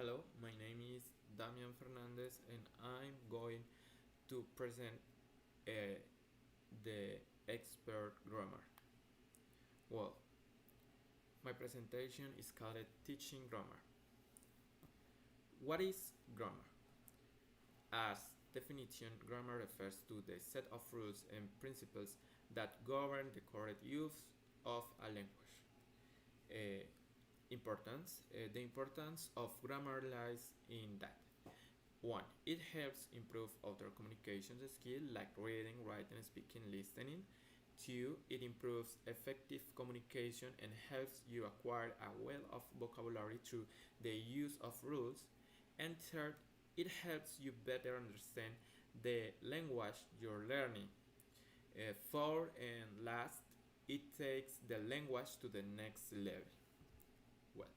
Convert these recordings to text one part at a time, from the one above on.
Hello, my name is Damian Fernandez and I'm going to present uh, the expert grammar. Well, my presentation is called Teaching Grammar. What is grammar? As definition, grammar refers to the set of rules and principles that govern the correct use of a language. Uh, the importance of grammar lies in that 1. It helps improve other communication skills like reading, writing, speaking, listening. 2. It improves effective communication and helps you acquire a wealth of vocabulary through the use of rules. And 3. It helps you better understand the language you're learning. 4. And last, it takes the language to the next level. Well,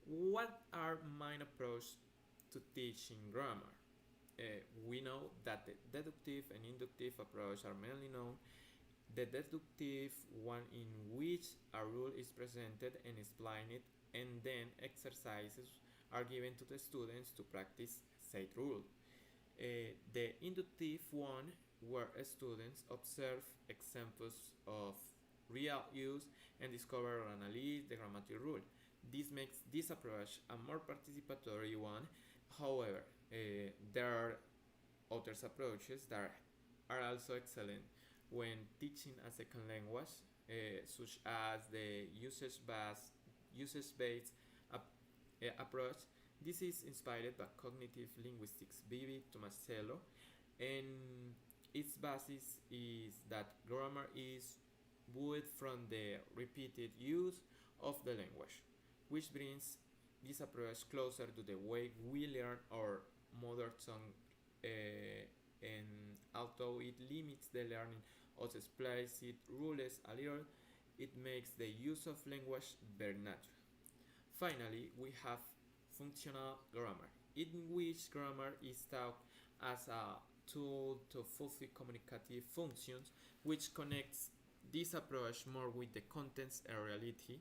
what are main approach to teaching grammar? We know that the deductive and inductive approach are mainly known. The deductive one in which a rule is presented and explained and then exercises are given to the students to practice said rule. The inductive one where students observe examples of real use and discover or analyze the grammatic rule. This makes this approach a more participatory one. However, there are other approaches that are also excellent when teaching a second language, such as the usage-based approach. This is inspired by cognitive linguistics Vivi Tomasello, and its basis is that grammar is built from the repeated use of the language, which brings this approach closer to the way we learn our mother tongue, and although it limits the learning of explicit rules a little, it makes the use of language very natural. Finally, we have functional grammar, in which grammar is taught as a tool to fulfill communicative functions, which connects this approach more with the context and reality.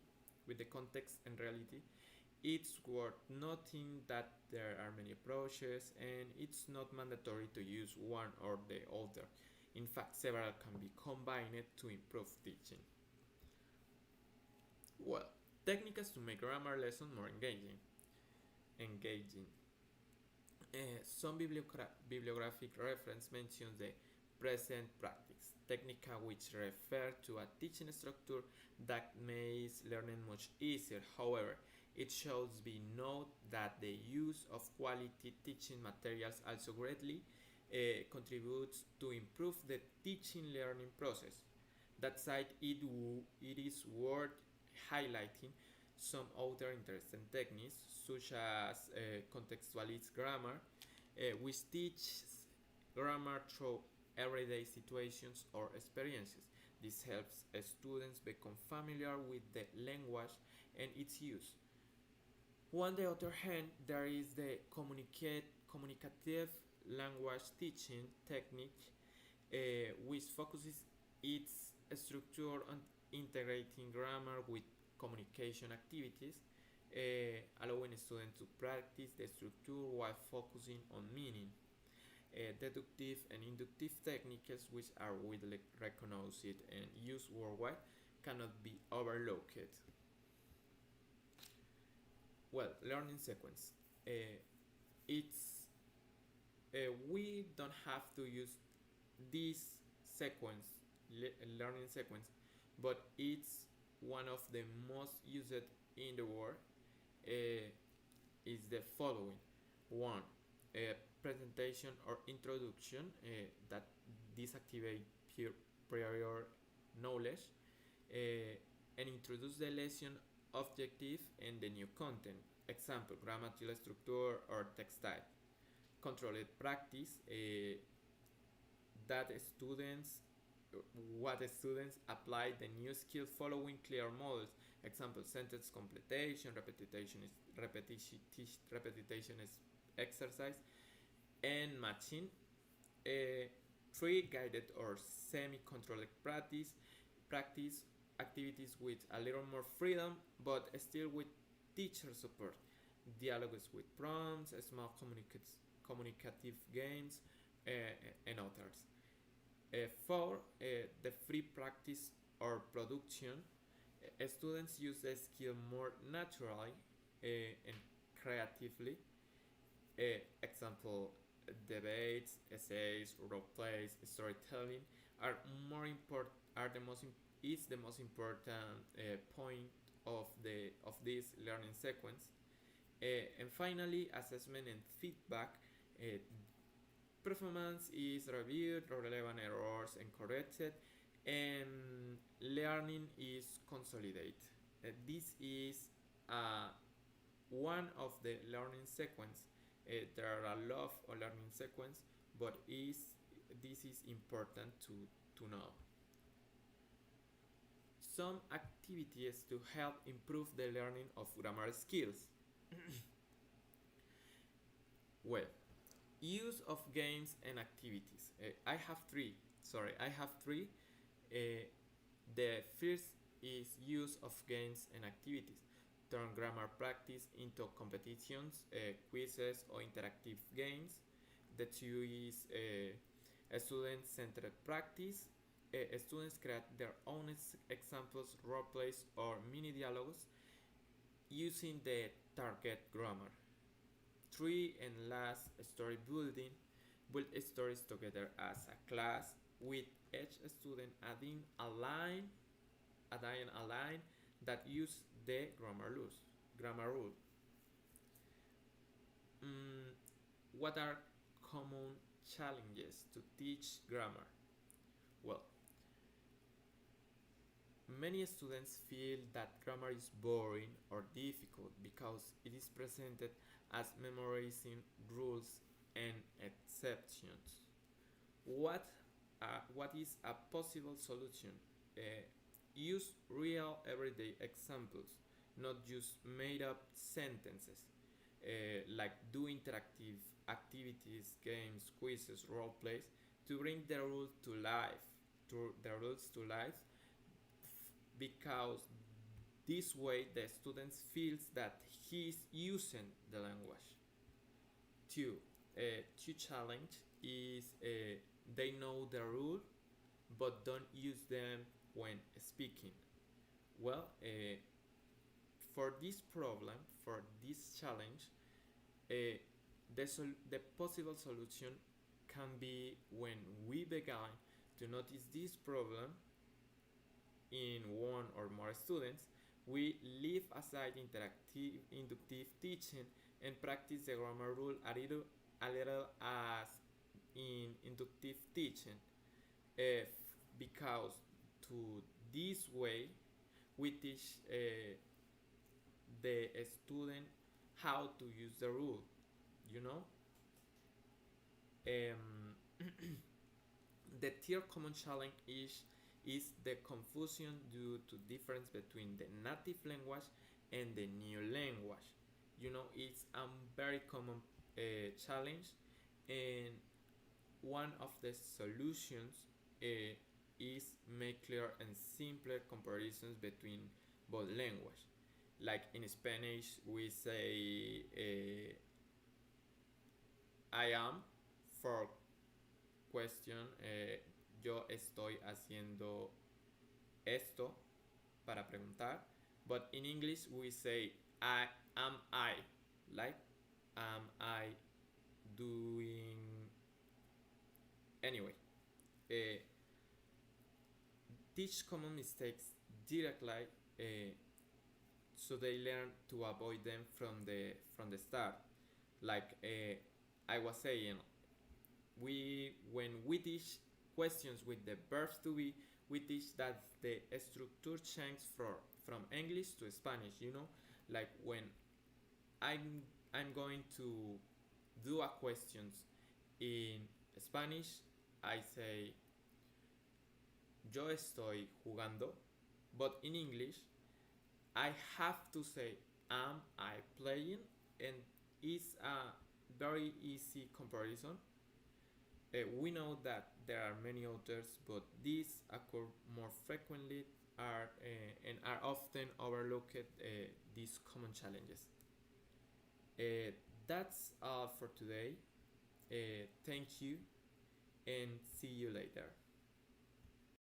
It's worth noting that there are many approaches and it's not mandatory to use one or the other. In fact, several can be combined to improve teaching. Well, techniques to make grammar lessons more engaging. Some bibliographic reference mentions the present practice technique, which refer to a teaching structure that makes learning much easier. However, it should be noted that the use of quality teaching materials also greatly contributes to improve the teaching learning process. That said, it is worth highlighting some other interesting techniques, such as contextualized grammar, which teaches grammar through everyday situations or experiences. This helps students become familiar with the language and its use. On the other hand, there is the communicative language teaching technique, which focuses its structure on integrating grammar with communication activities, allowing students to practice the structure while focusing on meaning. Deductive and inductive techniques, which are widely recognized and used worldwide, cannot be overlooked. Well, learning sequence. It's We don't have to use this learning sequence, but it's one of the most used in the world. Is the following: 1. Presentation or introduction, that disactivate prior knowledge, and introduce the lesson objective and the new content. Example: grammatical structure or text type. Controlled practice, that students what the students apply the new skill following clear models. Example: sentence completion, repetition is exercise, and matching. 3. Guided or semi-controlled practice activities with a little more freedom but still with teacher support. dialogues with prompts, small communicative games, and others. 4. The free practice or production. Students use the skill more naturally and creatively. Example, debates, essays, role plays, storytelling are the most is the most important point of this learning sequence. And finally, assessment and feedback. Uh, Performance is reviewed, relevant errors and corrected, and learning is consolidated. This is one of the learning sequence. There are a lot of learning sequence, but this is important to know. Some activities to help improve the learning of grammar skills. Well, use of games and activities. I have three. Sorry, I have three. The first is use of games and activities. Turn grammar practice into competitions, quizzes, or interactive games. The two is a student-centered practice. Students create their own examples, role plays, or mini dialogues using the target grammar. 3 and last, story building. Build stories together as a class with each student adding a line that use the grammar rules. Grammar rule. What are common challenges to teach grammar? Well, many students feel that grammar is boring or difficult because it is presented as memorizing rules and exceptions. What is a possible solution? Use real everyday examples, not just made up sentences. Like do interactive activities, games, quizzes, role plays to bring the rules to life. Because this way the student feels that he is using the language. Two challenge is they know the rule but don't use them when speaking. Well, for this problem, for this challenge, the possible solution can be when we begin to notice this problem in one or more students, we leave aside interactive inductive teaching and practice the grammar rule a little as in inductive teaching. Because to this way we teach the student how to use the rule, you know. The third common challenge is the confusion due to difference between the native language and the new language. You know, it's a very common challenge, and one of the solutions is make clear and simpler comparisons between both languages. Like in Spanish, we say I am for question. Yo estoy haciendo esto para preguntar. But in English, we say I, like am I doing anyway. Teach common mistakes directly, so they learn to avoid them from the start. Like I was saying, when we teach questions with the verbs to be, we teach that the structure changes from English to Spanish. You know, like when I'm going to do a questions in Spanish, I say yo estoy jugando, but in English I have to say am I playing, and it's a very easy comparison. We know that there are many authors, but these occur more frequently and are often overlooked, these common challenges. That's all for today. Thank you and see you later.